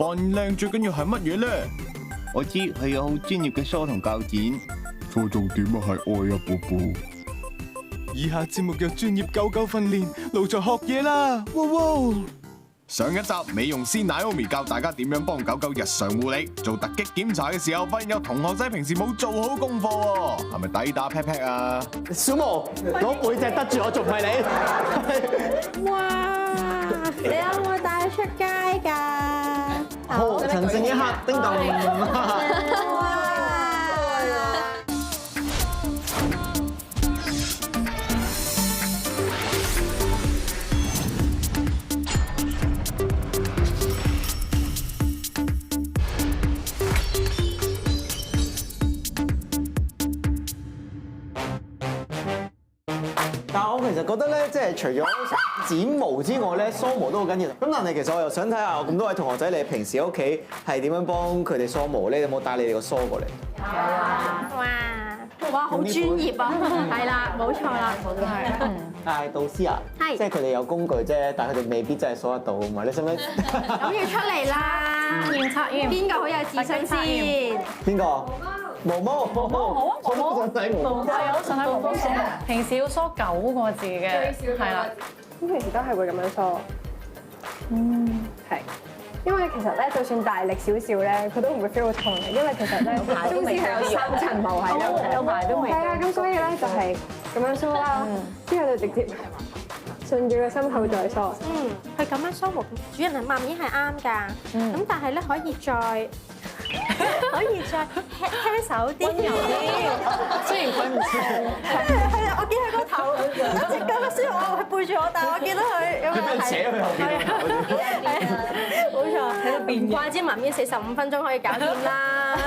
扮靚最緊要係乜嘢咧？我知佢有好專業嘅梳同鉸剪，錯重點啊係愛啊，寶寶。以下節目有專業狗狗訓練，路在學嘢啦！哇哇！上一集美容師 Naomi 教大家點樣幫狗狗日常護理，做突擊檢查嘅時候，發現有同學仔平時冇做好功課喎，係咪抵打 pat pat 啊？小毛攞背脊得住我，仲唔係你？哇！你有冇帶佢出街㗎？好，陳靜一刻，叮當。哇！但係我其實覺得咧，即係除咗剪毛之外咧，梳毛都好緊要。咁但係其實我又想睇下咁多位同學仔，你平時喺屋企係點樣幫佢哋梳毛咧？有冇帶你哋個梳過嚟？哇！好專業啊！係啦，冇錯啦，但係導師啊，係即係佢哋有工具啫，但係佢哋未必真係梳得到啊嘛。你使唔使？咁要出嚟啦！驗測驗邊個好有自信先？邊個？毛毛，好啊，毛毛想睇毛毛。係啊，我想睇毛毛梳。平時要梳9個字嘅，係啦。咁平時都係會咁樣梳。係。因為其實咧，就算大力少少咧，佢都唔會 feel 到痛嘅，因為其實咧，中間係有3層毛喺度，有排都未。係啊，咁所以咧就係咁樣梳啦，之後就直接順住個心口再梳。佢咁樣梳毛，主人係慢面係啱㗎。咁但係咧可以再輕手啲。雖然佢唔似，係啊，我見佢個頭一隻腳雖然我佢背住我，但係我見到佢咁樣扯去後邊。係啊，冇錯，喺度變。怪之慢面45分鐘可以搞掂啦。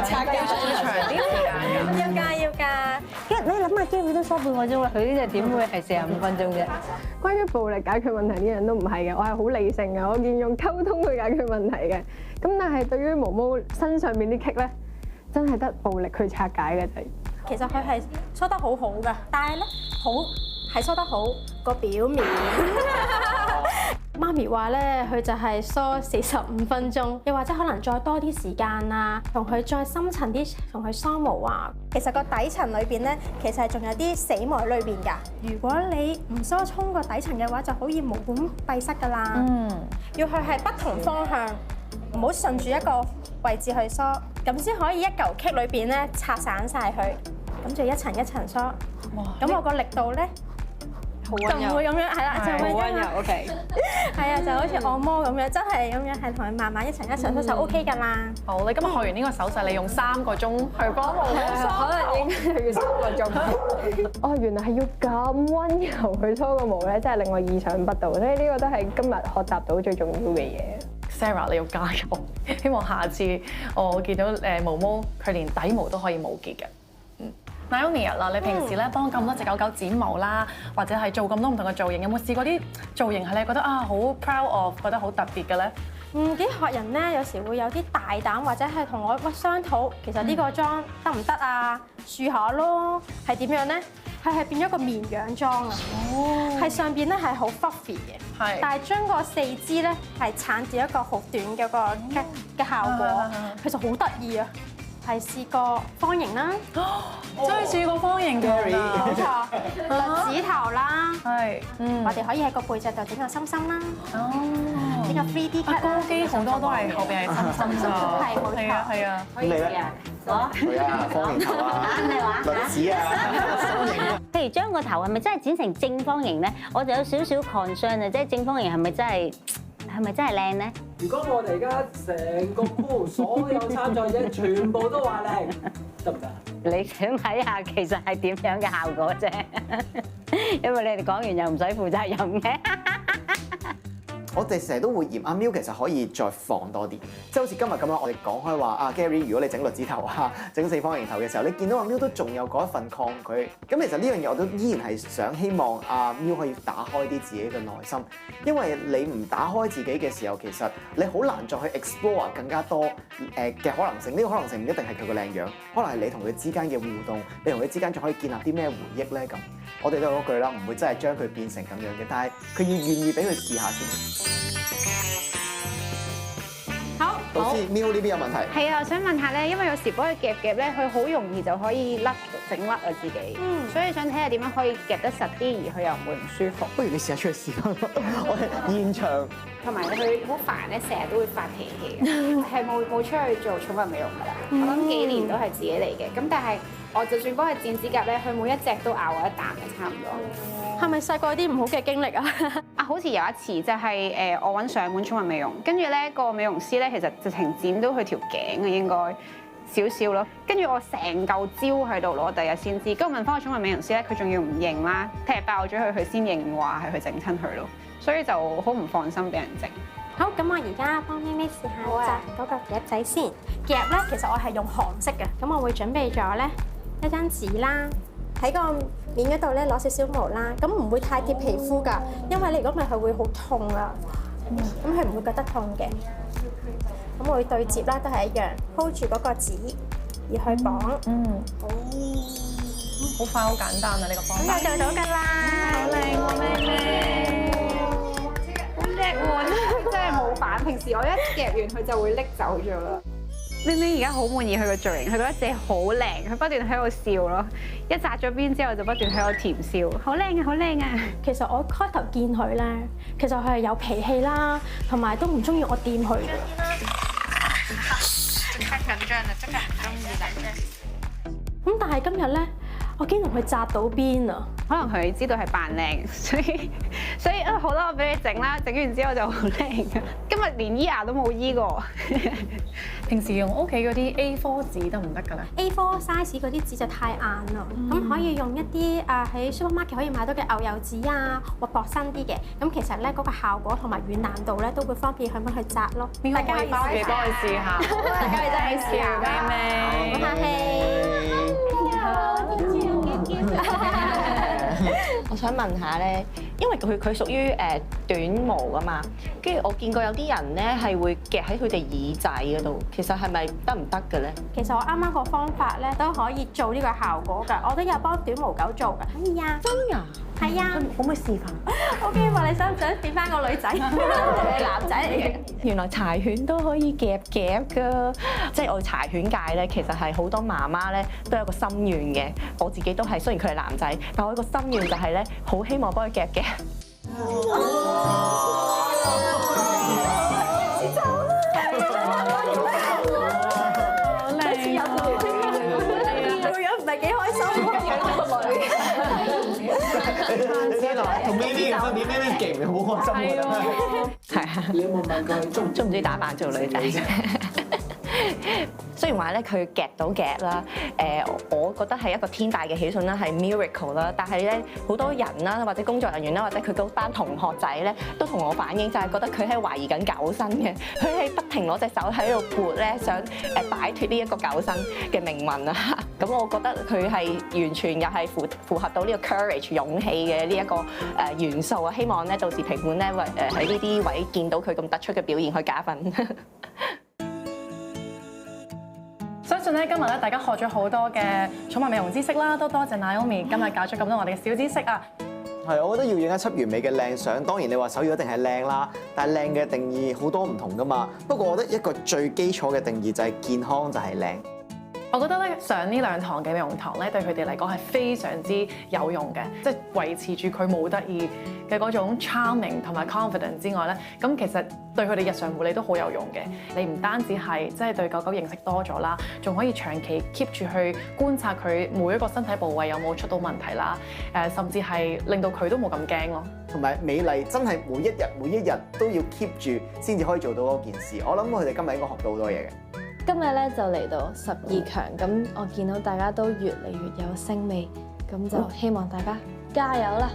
拆嘅仲長啲時間㗎。要㗎。你諗下，Gary 都梳半個鐘啦，佢呢隻點會係45分鐘啫？關於暴力解決問題呢樣都唔係嘅，我係好理性嘅，我見用溝通去解決問題嘅。咁但係對於毛毛身上邊啲棘咧，真係得暴力去拆解嘅啫。其實佢係梳得好好㗎，但係咧係梳得好個表面。媽咪話咧，佢就係梳45分鐘，又或者可能再多啲時間啊，同佢再深層啲同佢梳毛啊。其實個底層裏邊咧，其實係仲有啲死毛喺裏邊㗎。如果你唔梳沖個底層嘅話，就好易毛管閉塞㗎啦。要去係不同方向，唔好順住一個位置去梳，咁先可以一嚿棘裏邊咧拆散晒佢，咁就一層一層梳。哇！咁我個力度咧，就唔會咁樣，係啦，就會温柔。OK， 係啊，就好似按摩咁樣，真係咁樣係同佢慢慢一層一層梳就 OK 㗎啦。好，你今日學完呢個手勢，你用3個鐘去幫毛梳，可能應該係要3個鐘。哦，原來係要咁温柔去梳個毛咧，真係令我意想不到。所以呢個都係今日學習到最重要嘅嘢。Sarah， 你要加油！希望下次我見到毛毛佢連底毛都可以冇結嘅。Naomi 啊，嗱，你平時咧幫咁多隻狗狗剪毛啦，或者係做咁多唔同嘅造型，有冇試過啲造型係你覺得啊好 proud of，覺得好特別嘅咧？啲客人咧有時會有啲大膽，或者係同我商討，其實呢個裝得唔得啊？試下咯，係點樣咧？佢係變咗個綿羊裝啊！係上邊咧係好 fluffy 嘅，但係將個四肢咧係撐住一個好短嘅個嘅效果，其實好得意啊！係試過方形啦，真係試過方形嘅，冇錯，栗子頭啦，係，我哋可以喺個背脊度整個心心啦，整個 3D cut 高肌好多都係後邊係心心㗎，係冇錯，係啊，咁你咧？佢啊，方形頭啊，栗子啊，方形啊。譬如將個頭係咪真係剪成正方形咧？我就有少少 concern啊，即係正方形係咪真係靚咧？如果我哋而家成個 pool 所有參賽者全部都話靚，得唔得？你想睇下其實係點樣嘅效果啫？因為你哋講完又唔使負責任嘅。我哋成日都會嫌阿 Miu 其實可以再放多啲，即係好似今日咁樣，我哋講開話啊 Gary，如果你整栗子頭啊，整4方形頭嘅時候，你見到阿 Miu 都仲有嗰一份抗拒，咁其實呢樣嘢我都依然係想希望阿 Miu 可以打開啲自己嘅內心，因為你唔打開自己嘅時候，其實你好難再去 explore 更加多嘅可能性。呢個可能性唔一定係佢個靚樣，可能係你同佢之間嘅互動，你同佢之間仲可以建立啲咩回憶咧咁。我哋都係嗰句啦，唔會真係將佢變成咁樣嘅，但係佢要願意俾佢試下先。老師 Miu 呢邊有問題。係啊，我想問下咧，因為有時幫佢夾夾咧，佢好容易就可以整甩啊自己，所以想睇下點樣可以夾得實啲，而佢又唔會唔舒服。不如你試下出去試下，我哋現場。同埋佢好煩咧，成日都會發脾氣嘅，係冇出去做寵物美容㗎啦。我諗幾年都係自己嚟嘅，咁但係我就算幫佢剪指甲咧，佢每一隻都咬我一啖嘅，差唔多。係咪細個有啲唔好嘅經歷啊？啊，好似有一次就係我揾上門寵物美容，跟住咧個美容師咧其實直情剪到佢條頸嘅應該少少咯，跟住我成嚿焦喺度攞，第日先知。跟住問翻個寵物美容師咧，佢仲要唔認啦，踢爆咗佢先認話係佢整親佢咯，所以就好唔放心俾人整。好，咁我而家幫咪咪試下紮嗰個夾仔先。夾咧，其實我係用韓式嘅，咁我會準備咗咧一張紙啦，喺個面嗰度咧攞少少毛啦，咁唔會太貼皮膚㗎，因為你如果唔係佢會好痛啊，咁佢唔會覺得痛嘅。咁我會對接啦，都係一樣 ，hold 住嗰個紙而去綁。好快好簡單啊！呢個方法咁就做到㗎啦，好靚喎，咩咩。好叻喎！真係冇反，平時我一夾完佢就會拎走咗啦。咪咪而家好滿意佢個造型，佢覺得自己好靚，佢不斷喺度笑咯。一紮咗邊之後就不斷喺度甜笑，好靚啊，好靚啊！其實我開頭見佢咧，其實佢係有脾氣啦，同埋都唔中意我掂佢。即刻緊張啊！即刻唔中意啦。咁但係今日咧，我竟然同佢紮到邊啊！可能佢知道係扮靚，所以啊好啦，我俾你整啦，整完之後就好靚嘅。今日連醫牙都冇醫過。平時用屋企嗰啲 A4 紙得唔得㗎咧 ？A4 size 嗰啲紙就太硬啦，咁可以用一啲喺 supermarket 可以買到嘅牛油紙啊，或薄身啲嘅。咁其實咧嗰個效果同埋軟硬度咧都會方便佢幫佢紮咯。大家可以幫佢試下。好啊，大家真係試下，咩咩？唔客氣。我想問下咧，因為佢屬於短毛㗎嘛，跟住我見過有啲人咧係會夾喺佢哋耳仔嗰度，其實係咪得唔得嘅咧？其實我啱啱個方法咧都可以做呢個效果㗎，我都有幫短毛狗做㗎。可以啊，真㗎？係啊，可唔可以示範？OK，話你想唔想變翻個女仔？係男仔嚟嘅。原來柴犬都可以夾夾㗎，即係我哋柴犬界咧，其實係好多媽媽咧都有個心願嘅。我自己都係，雖然佢係男仔，但我個心願就係咧，好希望幫佢夾嘅。唔係幾開心喎，養個女。同 Mimi 嘅分別，Mimi 勁好開心㗎。係啊。你有冇問過佢中唔中意打扮做女仔？雖然話咧佢夾到夾啦，我覺得係一個天大嘅喜訊啦，係 miracle 啦。但係咧好多人啦，或者工作人員啦，或者佢嗰班同學仔咧，都同我反映就係覺得佢係懷疑緊狗身嘅，佢係不停攞隻手喺度撥咧，想擺脫呢一個狗身嘅命運啊！咁我覺得佢係完全又係符合到呢個 courage 勇氣嘅呢一個元素啊！希望咧到時評判咧喺呢啲位見到佢咁突出嘅表現去加分。相信咧今日咧大家學咗好多嘅寵物美容知識啦，都多謝 Naomi 今日教咗咁多我哋嘅小知識啊！係，我覺得要影一輯完美嘅靚相，當然你話手語一定係靚啦，但係靚嘅定義好多唔同㗎嘛。不過我覺得一個最基礎嘅定義就係健康就係靚。我覺得咧上呢2堂嘅美容堂咧對佢哋嚟講係非常之有用嘅，即係維持住佢模特兒嘅嗰種 charming 同埋 confident 之外咧，咁其實對佢哋日常護理都好有用嘅。你唔單止係即係對狗狗認識多咗啦，仲可以長期 keep 住去觀察佢每一個身體部位有冇出到問題啦，甚至係令到佢都冇咁驚咯。同埋美麗真係每一日都要 keep 住先至可以做到嗰件事。我諗佢哋今日應該學到好多嘢嘅。今日咧就嚟到12強，咁我見到大家都越嚟越有聲味，咁就希望大家加油啦！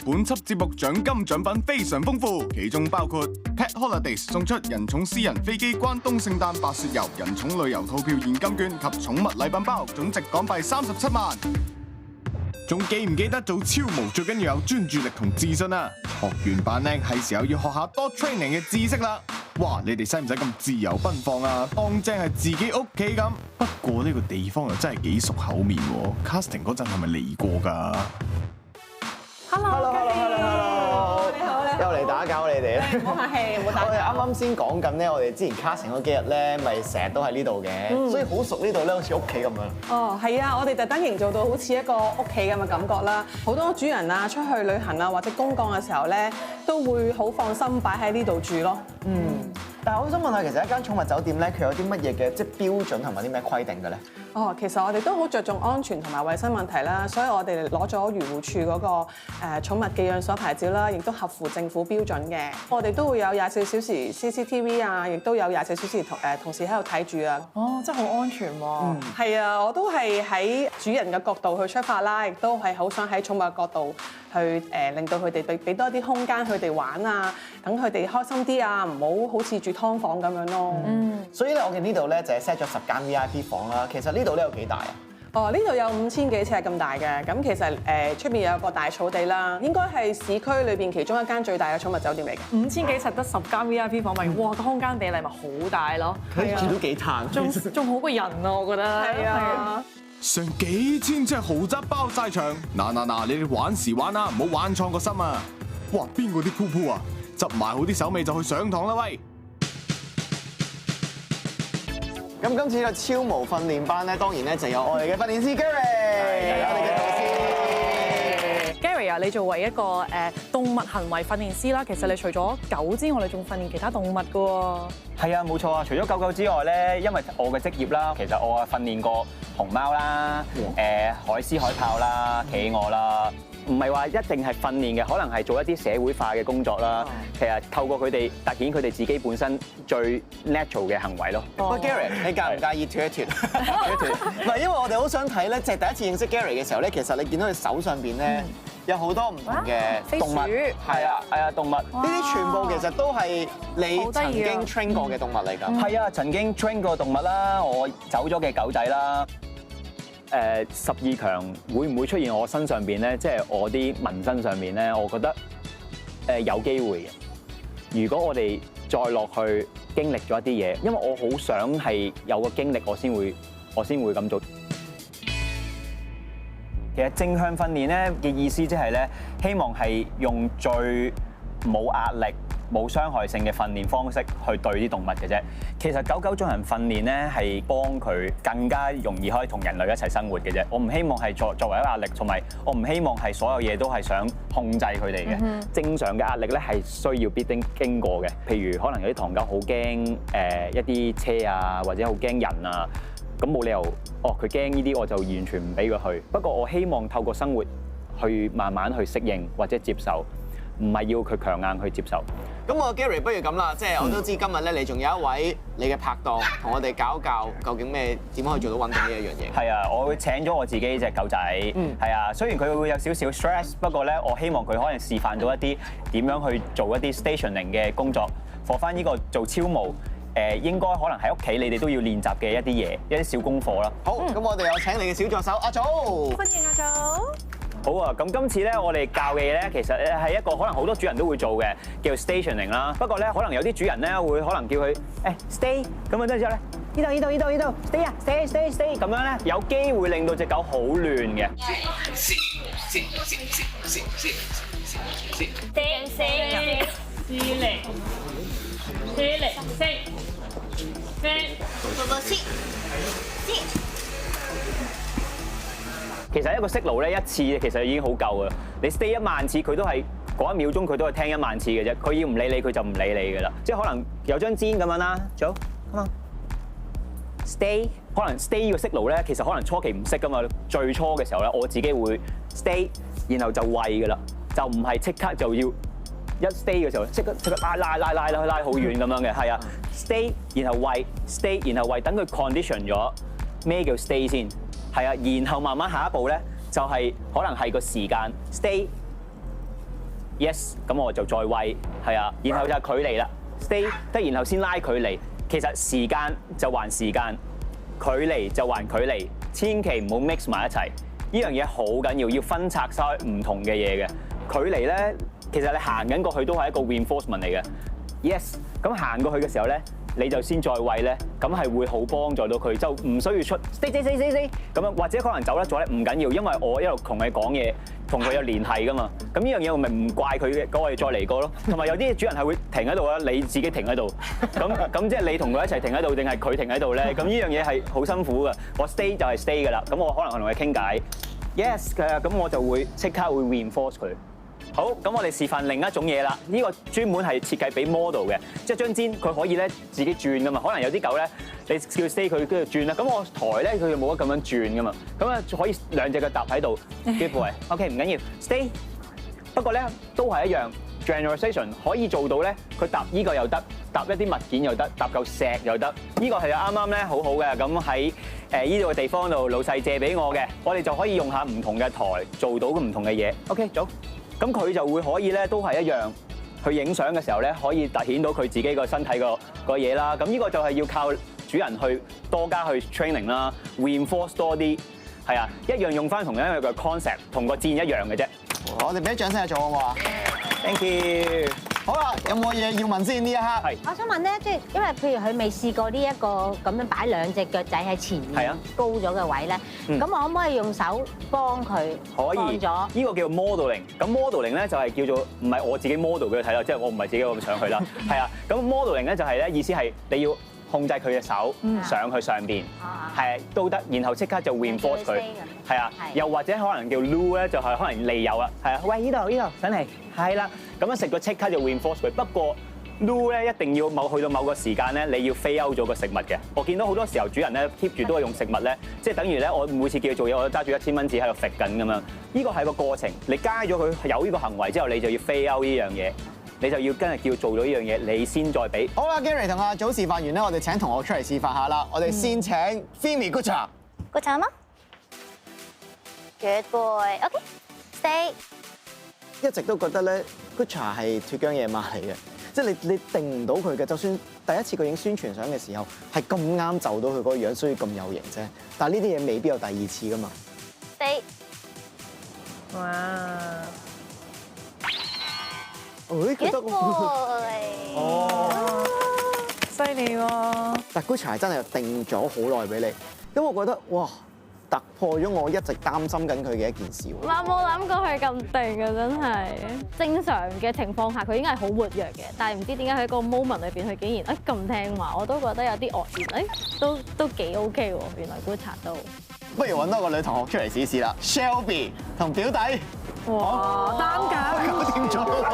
本輯節目獎金獎品非常豐富，其中包括 Pet Holidays 送出人寵私人飛機關東聖誕白雪遊、人寵旅遊套票現金券及寵物禮品包，總值港幣37萬。仲記唔記得做超模最緊要有專注力同自信啊？學完扮靚係時候要學下多 training 嘅知識啦！哇！你哋使唔使咁自由奔放啊？當正係自己屋企咁。不過呢個地方又真係幾熟口面喎。casting 嗰陣係咪嚟過㗎？ Hello， 又嚟打攪你哋咧。唔好客氣，唔好打我哋啱啱先講緊咧，我哋之前 casting 嗰幾日咧，咪成日都喺呢度嘅，所以好熟呢度咧，好似屋企咁樣。哦，係啊，我哋特登營造到好似一個屋企咁嘅感覺啦。好多主人啊，出去旅行啊，或者公幹嘅時候咧，都會好放心擺喺呢度住咯。但係我想問下，其實一間寵物酒店咧，佢有啲乜嘢嘅即係標準同埋啲咩規定嘅咧？哦，其實我哋都好着重安全同埋衞生問題啦，所以我哋攞咗漁護署嗰個寵物寄養所牌照啦，亦都合乎政府標準嘅。我哋都會有24小時 CCTV 啊，亦都有24小時同事喺度睇住啊。哦，真係好安全喎。係啊，我都係喺主人嘅角度去出發啦，亦都係好想喺寵物嘅角度去令到佢哋俾多啲空間佢哋玩啊，等佢哋開心啲啊，唔好好似住劏房咁樣咯。所以咧，我哋呢度咧就係 set 咗10間 VIP 房啦。其實呢度咧有幾大啊？哦，呢度有5000幾尺咁大嘅，咁其實出面有個大草地啦，應該係市區裏邊其中一間最大嘅寵物酒店嚟嘅。 5000幾尺得10間 VIP 房咪，哇！個空間比例咪好大咯。佢住都幾嘆，仲好過人啊，我覺得。係啊。成幾千尺豪宅包晒場，嗱，你哋玩時玩啦，唔好玩錯個心啊！哇，邊個啲噗噗啊？執埋好啲手尾就去上堂啦喂！咁今次呢個超模訓練班咧，當然咧就有我哋嘅訓練師 Gary， 我哋嘅導師。 Gary 啊，你作為一個動物行為訓練師啦，其實你除咗狗之外，你仲訓練其他動物㗎喎。係啊，冇錯啊！除咗狗之外咧，因為我嘅職業啦，其實我啊訓練過熊貓啦、海獅、海豹啦、企鵝啦。唔係話一定係訓練嘅，可能係做一啲社會化嘅工作啦。其實透過佢哋突顯佢哋自己本身最 natural 嘅行為咯。喂 Gary， 你介唔介意脱一脱？唔係，因為我哋好想睇咧，就係第一次認識 Gary 嘅時候咧，其實你見到佢手上邊咧有好多唔同嘅動物，係啊動物，呢啲全部其實都係你曾經 train 過嘅動物嚟㗎。係啊，曾經 train 過動物啦，我走咗嘅狗仔啦。12強會唔會出現我身上邊咧？即係我啲紋身上面咧，我覺得有機會嘅。如果我哋再落去經歷咗一啲嘢，因為我好想係有個經歷，我先會咁做。其實正向訓練咧嘅意思即係咧，希望係用最冇壓力、冇傷害性嘅訓練方式去對啲動物嘅啫。其實狗進行訓練咧係幫佢更加容易可以同人類一齊生活嘅啫。我唔希望係作為一個壓力，同埋我唔希望係所有嘢都係想控制佢哋嘅。正常嘅壓力咧係需要必定經過嘅。譬如可能有啲唐狗好驚一啲車啊，或者好驚人啊，咁冇理由佢驚呢啲我就完全唔俾佢去。不過我希望透過生活去慢慢去適應或者接受。唔係要佢強硬去接受。咁我 Gary 不如咁啦，即係我都知今日咧，你仲有一位你嘅拍檔同我哋教究竟點可以做到運動呢一樣嘢。係啊，我會請咗我自己隻狗仔。係啊，雖然佢會有少少 stress， 不過咧，我希望佢可能示範到一啲點樣去做一啲 stationing 嘅工作，for 翻呢個做超模。應該可能喺屋企你哋都要練習嘅一啲嘢，一啲小功課啦。好，咁我哋有請你嘅小助手阿祖。歡迎阿祖。好啊，咁今次咧我哋教嘅嘢咧，其實係一個可能好多主人都會做嘅，叫 stationing 啦。不過咧，可能有啲主人咧會可能叫佢stay，咁啊，之後咧呢度 stay 啊 stay 咁樣咧，有機會令到隻狗好亂嘅。其實一個息路咧一次其實已經好夠㗎。你 stay 10000次，佢都係嗰1秒鐘佢都係聽10000次嘅啫。佢要唔理你，佢就唔理你㗎啦。即係可能有張氈咁樣啦，走，come on stay。可能 stay 呢個息路咧，其實可能初期唔識㗎嘛。最初嘅時候咧，我自己會 stay， 然後就餵㗎啦，就唔係即刻就要一 stay 嘅時候即刻拉好遠咁樣嘅，係啊 stay， 然後餵 stay， 然後餵，等佢 condition 咗咩叫 stay 先。係啊，然後慢慢下一步咧，就係可能係個時間 stay yes， 咁我就再餵，係啊，然後就係距離啦 stay， 得然後先拉距離。其實時間就還時間，距離就還距離，千祈唔好 mix 埋一齊。呢樣嘢好緊要，要分拆晒唔同嘅嘢嘅。距離咧，其實你行緊過去都係一個 reinforcement 嚟嘅。yes， 咁行過去嘅時候咧，你就先再餵咧，咁係會好幫助到佢，就唔需要出 stay 咁樣，或者可能走得咗咧唔緊要，因為我一路同你講嘢，同佢有聯繫噶嘛。咁呢樣嘢我咪唔怪佢嘅，咁我哋再嚟過咯。同埋有啲主人係會停喺度啦，你自己停喺度，咁即係你同佢一齊停喺度，定係佢停喺度咧？咁呢樣嘢係好辛苦噶。我 stay 就係 stay 噶啦，咁我可能同佢傾偈 ，yes 嘅，咁我就會即刻會 reinforce 佢。好，咁我哋示範另一種嘢啦。呢個專門係設計俾 model 嘅，即係張氈佢可以咧自己轉噶嘛。可能有啲狗咧，你叫 stay 佢跟住轉啦。咁我台咧佢就冇得咁樣轉噶嘛。咁啊可以兩隻腳搭喺度，幾乎係 OK 唔緊要 stay。不過咧都係一樣 generalization 可以做到咧，佢搭呢個又得，搭一啲物件又得，搭嚿石又得。呢個係啱啱咧好好嘅。咁喺呢度嘅地方度，老細借俾我嘅，我哋就可以用下唔同嘅台做到唔同嘅嘢。OK， 走。咁佢就會可以咧，都係一樣去影相嘅時候咧，可以凸顯到佢自己個身體個嘢啦。咁呢個就係要靠主人去多加去 training 啦 ，reinforce 多啲，係啊，一樣用翻同樣一個 concept， 同個氈一樣嘅啫。我哋俾啲掌聲嚟做好唔好啊 ？Thank you。好啦，有冇嘢要問先呢一刻？係。我想問咧，即係因為譬如佢未試過呢一個咁樣擺兩隻腳仔喺前面高咗嘅位咧，咁我可唔可以用手幫佢？可以。呢個叫 modeling。咁 modeling 咧就係叫做唔係我自己 model 俾佢睇啦，即係我唔係自己咁上去啦。係啊，咁 modeling 咧就係咧意思係你要控制佢嘅手上去上邊，係都得，然後即刻就 reinforce 佢，係啊，又或者可能叫 loo 咧，就係可能利誘啊，係啊，喂呢度上嚟，係啦，咁樣食咗即刻就 reinforce 佢。不過 loo 咧一定要去到某個時間咧，你要 fail out 咗個食物嘅。我見到好多時候主人咧 keep 住都係用食物咧，即係等於咧我每次叫佢做嘢，我都揸住1000蚊紙喺度揈緊咁樣。呢個係個過程，你加咗佢有呢個行為之後，你就要 fail out 呢樣嘢。你就要跟住叫做咗呢樣嘢，你先再俾。好啦 ，Gary 同阿祖示範完咧，我哋請同學出嚟示範下啦。我哋先請 Fimi Gucci。Gucci 嗎 ？Good boy，OK，stay。一直都覺得咧 Gucci 係脫韁野馬嚟嘅，即係你定唔到佢嘅。就算第一次佢影宣傳相嘅時候係咁啱就到佢嗰個樣，所以咁有型啫。但係呢啲嘢未必有第二次噶嘛。stay。哇！覺得哦，犀利喎！但 Gucci 真係定咗好耐俾你，因為我覺得哇，突破咗我一直擔心緊佢嘅一件事喎。我冇諗過佢咁定嘅，真係。正常嘅情況下，佢應該係好活躍嘅，但係唔知點解喺個 moment 裏邊，佢竟然咁聽話，我都覺得有啲愕然。都幾 OK 喎，原來 Gucci 都。不如揾多個女同學出嚟試試啦 ，Shelby 同表弟。哇，擔架搞掂咗喎！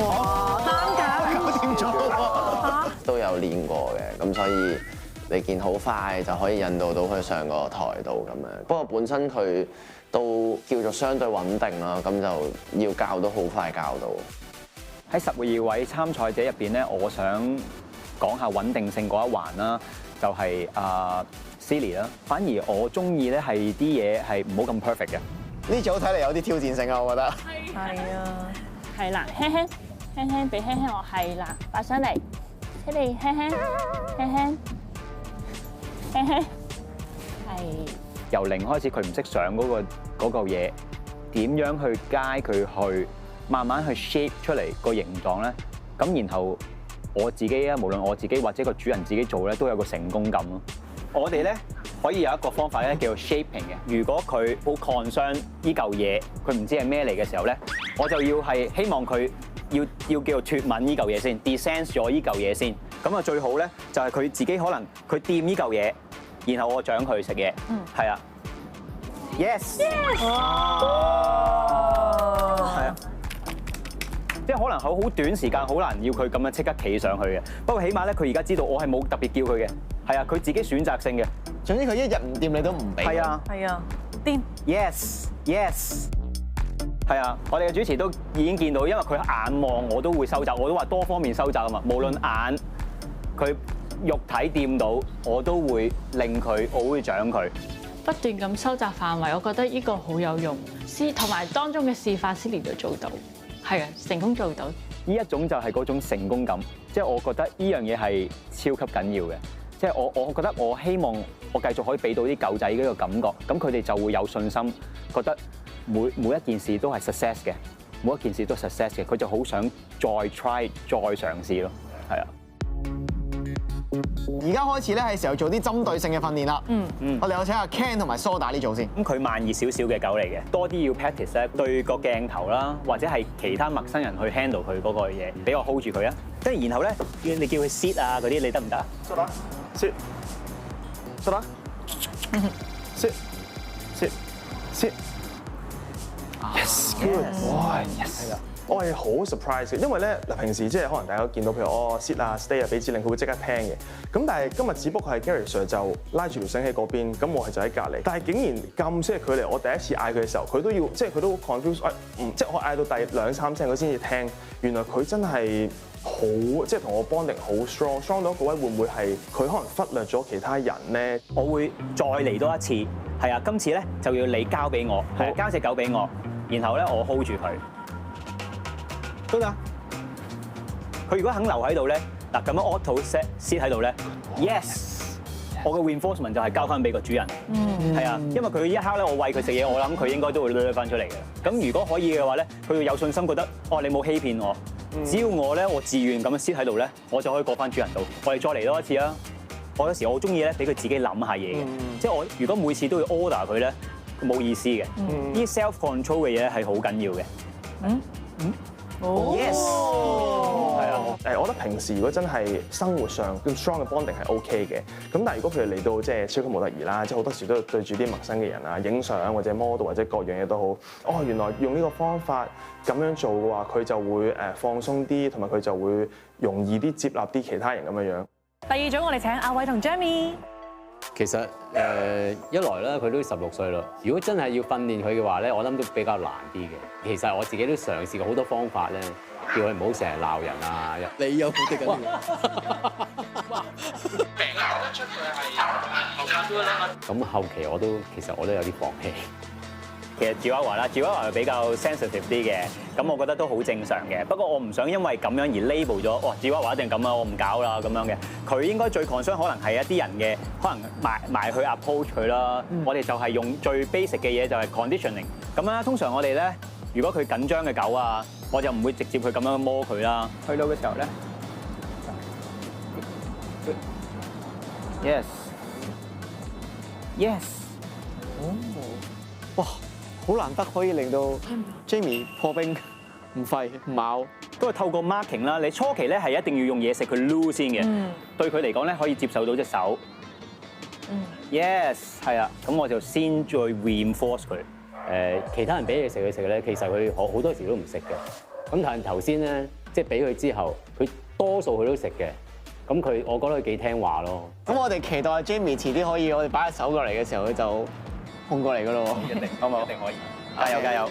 哇，擔架搞掂咗喎！都有練過嘅，咁所以你見好快就可以引導到佢上個台度咁樣。不過本身佢都叫做相對穩定啦，咁就要教都好快教到。喺12位參賽者入邊咧，我想講下穩定性嗰一環啦，就係Silly 啦，反而我中意咧係啲嘢係唔好咁 perfect 嘅。呢組睇嚟有啲挑戰性啊，我覺得。係啊，係啦，輕輕俾輕輕我係啦，擺上嚟，請你輕輕，係。由零開始，佢唔識上嗰個嘢，點樣去街佢去，慢慢去 shape 出嚟個形狀咧。咁然後我自己啊，無論我自己或者個主人自己做咧，都有個成功感咯。我哋咧可以有一個方法咧，叫做 shaping 嘅。如果佢好 concern 呢嚿嘢，佢唔知係咩嚟嘅時候咧，我就要係希望佢要叫做脫敏呢嚿嘢先 ，desense 咗呢嚿嘢先。咁啊最好咧就係佢自己可能佢掂呢嚿嘢，然後我獎佢食嘢。係啊 ，yes， 係啊。即係可能好短時間，好難要佢咁樣即刻企上去嘅。不過起碼咧，佢而家知道我係冇特別叫佢嘅，係啊，佢自己選擇性嘅。總之佢一日唔掂你都唔俾。係啊，係啊，掂。Yes，係啊，我哋嘅主持都已經見到，因為佢眼望我都會收集，我都話多方面收集啊嘛。無論眼，佢肉體掂到，我都會令佢，我會獎佢。不斷咁收集範圍，我覺得呢個好有用。同埋當中嘅示範 Silly 就做到。係啊，成功做到。呢一種就係嗰種成功感，即係我覺得呢樣嘢係超級緊要嘅。即係我覺得我希望我繼續可以俾到啲狗仔呢個感覺，咁佢哋就會有信心，覺得每一件事都係 success 嘅。每一件事都 success 嘅，佢就好想再 try 再嘗試咯，係啊。而家開始咧係時候做啲針對性嘅訓練啦。我哋有請阿 Ken 同埋蘇打呢組先。咁佢慢熱少少嘅狗嚟嘅，多啲要 practice 咧對個鏡頭啦，或者係其他陌生人去 handle 佢嗰個嘢，俾我 hold 住佢啊。跟住然後咧，你叫佢 sit 啊嗰啲，你得唔得啊？蘇打 sit， 蘇打 sit sit sit。Yes good， 哇 yes。我係好 surprise 嘅，因為咧嗱平時即係可能大家都見到譬如sit 啊 stay 啊俾指令，佢會即刻聽嘅。咁但係今日只不過係 Gary Sir 就拉住條繩喺嗰邊，咁我係就喺隔離。但係竟然咁少嘅距離，我第一次嗌佢嘅時候，佢都要即係佢都 confuse， 即係我嗌到第2、3聲佢先至聽。原來佢真係好即係同我 bonding 好 strong 到一個位，會唔會係佢可能忽略咗其他人咧？我會再嚟多一次，係啊，今次咧就要你交俾我，係交隻狗俾我，然後咧我 hold 住佢。得㗎，佢如果肯留喺度咧，嗱咁樣 auto sit 喺度咧 ，yes， 我嘅 reinforcement 就係交翻俾個主人，係啊，因為佢一刻咧我餵佢食嘢，我諗佢應該都會掠翻出嚟嘅。咁如果可以嘅話咧，佢要有信心覺得，哦你冇欺騙我，只要我咧我自願咁樣 sit 喺度咧，我就可以過翻主人度。我哋再嚟多一次啊！我有時我好中意咧俾佢自己諗下嘢嘅，即係我如果每次都要 order 佢咧，冇意思嘅。呢啲 self control 嘅嘢係好緊要嘅。Yes， 係啊，我覺得平時如果真係生活上咁 strong 嘅 bonding 係 OK 嘅，咁但係如果佢哋嚟到即係超級模特兒啦，即係好多時都對住啲陌生嘅人啊影相或者 model 或者各樣嘢都好，哦原來用呢個方法咁樣做嘅話，佢就會放鬆啲，同埋佢就會容易啲接納啲其他人咁樣樣。第2組我哋請阿偉同 Jamie。其實一來咧，佢都16歲啦。如果真係要訓練佢嘅話咧，我諗都比較難啲嘅。其實我自己都嘗試過好多方法咧，叫佢唔好成日鬧人啊。你有冇啲咁嘅？咁後期其實我都有啲放棄。其實吉娃娃啦，吉娃娃比較 sensitive 啲嘅，咁我覺得都好正常嘅。不過我唔想因為咁樣而 label 咗，哇！吉娃娃一定咁啊，我唔搞啦咁樣嘅。佢應該最 concern 可能係一啲人嘅，可能埋去 approach 佢啦。我哋就係用最 basic 嘅嘢，就係 conditioning。咁啦，通常我哋咧，如果佢緊張嘅狗啊，我就唔會直接去咁樣摸佢啦。去到嘅時候咧 ，yes，yes， 哇！好難得可以令到 Jamie 破冰唔吠唔咬，都係透過 marking 啦。你初期咧係一定要用嘢食佢擼先嘅，對佢嚟講咧可以接受到隻手。Yes， 係啊，咁我就先再 reinforce 佢。其他人俾嘢食佢食咧，其實佢好多時都唔食嘅。咁但係頭先咧，即係俾佢之後，佢多數佢都食嘅。咁我覺得佢幾聽話咯。咁我哋期待 Jamie 遲啲可以，我哋擺隻手過嚟嘅時候，佢就控過嚟噶咯喎。一定，好冇？一定可以。加油加油！